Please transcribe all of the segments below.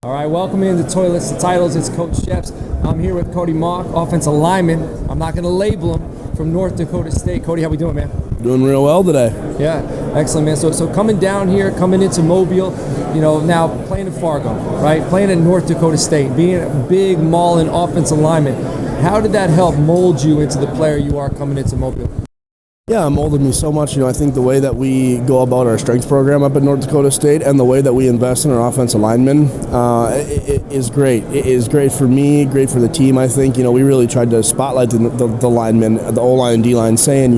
All right, welcome into Toilets to Titles. It's Coach Sheps. I'm here with Cody Mauch, offensive lineman. I'm not going to label him, from North Dakota State. Cody, how we doing, man? Doing real well today. Yeah, excellent, man. So coming down here, coming into Mobile, now playing in Fargo, right? Playing at North Dakota State, being a big mauling offensive lineman. How did that help mold you into the player you are coming into Mobile? Yeah, it molded me so much. I think the way that we go about our strength program up at North Dakota State and the way that we invest in our offensive linemen it is great. It is great for me, great for the team, I think. We really tried to spotlight the linemen, the O-line and D-line, saying,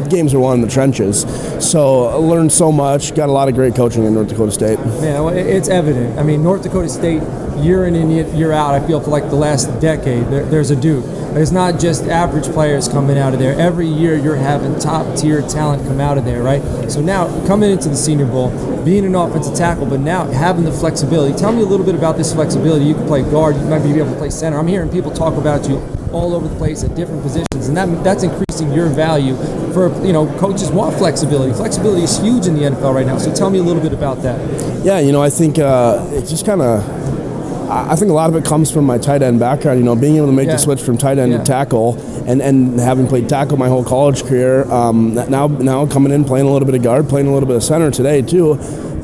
games are won in the trenches. So I learned so much, got a lot of great coaching in North Dakota State. Yeah, well, it's evident. I mean, North Dakota State, year in and year out, I feel for like the last decade, there's a dude. It's not just average players coming out of there. Every year you're having top-tier talent come out of there, right? So now, coming into the Senior Bowl, being an offensive tackle, but now having the flexibility. Tell me a little bit about this flexibility. You can play guard, you might be able to play center. I'm hearing people talk about you all over the place at different positions, and that's increasing your value for, coaches want flexibility. Flexibility is huge in the NFL right now, so tell me a little bit about that. Yeah, I think it's just kind of, I think a lot of it comes from my tight end background, being able to make the switch from tight end to tackle and having played tackle my whole college career. Now coming in, playing a little bit of guard, playing a little bit of center today too.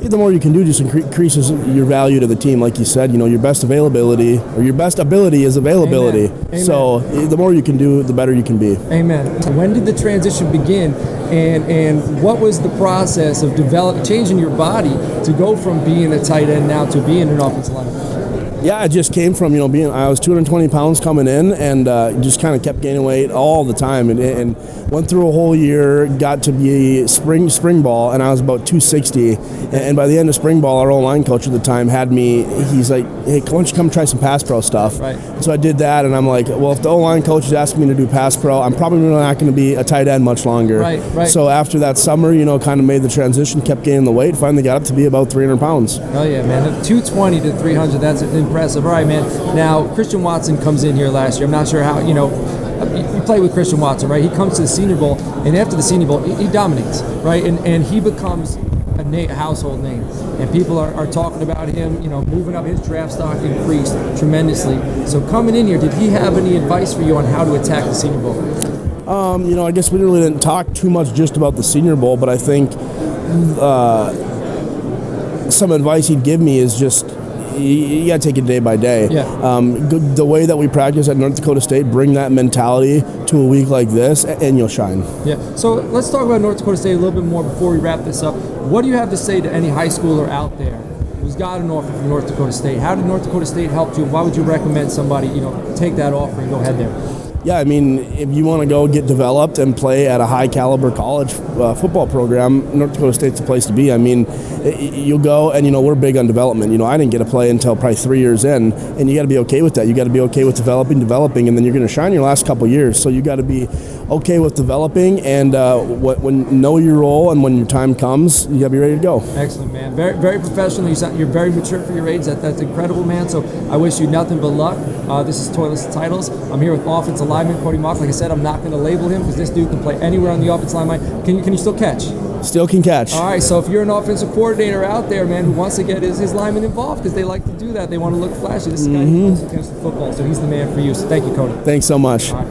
The more you can do just increases your value to the team. Like you said, your best availability or your best ability is availability. Amen. So the more you can do, the better you can be. Amen. When did the transition begin? And what was the process of changing your body to go from being a tight end now to being an offensive lineman? Yeah, it just came from, I was 220 pounds coming in and just kind of kept gaining weight all the time and went through a whole year, got to be spring ball, and I was about 260. And by the end of spring ball, our O-line coach at the time had me, he's like, hey, why don't you come try some pass pro stuff? Right. So I did that, and I'm like, well, if the O-line coach is asking me to do pass pro, I'm probably not going to be a tight end much longer. Right. So after that summer, kind of made the transition, kept gaining the weight, finally got up to be about 300 pounds. Oh, yeah, man. 220 to 300, that's impressive. All right, man. Now, Christian Watson comes in here last year. I'm not sure how, you play with Christian Watson, right? He comes to the Senior Bowl, and after the Senior Bowl, he dominates, right? And he becomes a household name. And people are talking about him, moving up. His draft stock increased tremendously. So coming in here, did he have any advice for you on how to attack the Senior Bowl? I guess we really didn't talk too much just about the Senior Bowl, but I think some advice he'd give me is just, you got to take it day by day. Yeah. The way that we practice at North Dakota State, bring that mentality to a week like this, and you'll shine. Yeah. So let's talk about North Dakota State a little bit more before we wrap this up. What do you have to say to any high schooler out there who's got an offer from North Dakota State? How did North Dakota State help you? Why would you recommend somebody, take that offer and go ahead there? Yeah, if you want to go get developed and play at a high-caliber college football program, North Dakota State's the place to be. You'll go, and we're big on development. I didn't get to play until probably 3 years in, and you got to be okay with that. You got to be okay with developing, and then you're going to shine your last couple years. So you got to be okay with developing, and when know your role, and when your time comes, you got to be ready to go. Excellent, man. Very, very professional. You're very mature for your age. That's incredible, man. So I wish you nothing but luck. This is Toilets to Titles. I'm here with offensive lineman Cody Mauch. Like I said, I'm not going to label him because this dude can play anywhere on the offensive line. Can you still catch? Still can catch. All right, so if you're an offensive coordinator out there, man, who wants to get his lineman involved because they like to do that, they want to look flashy. This is a guy who wants to catch the football, so he's the man for you. So thank you, Cody. Thanks so much. All right.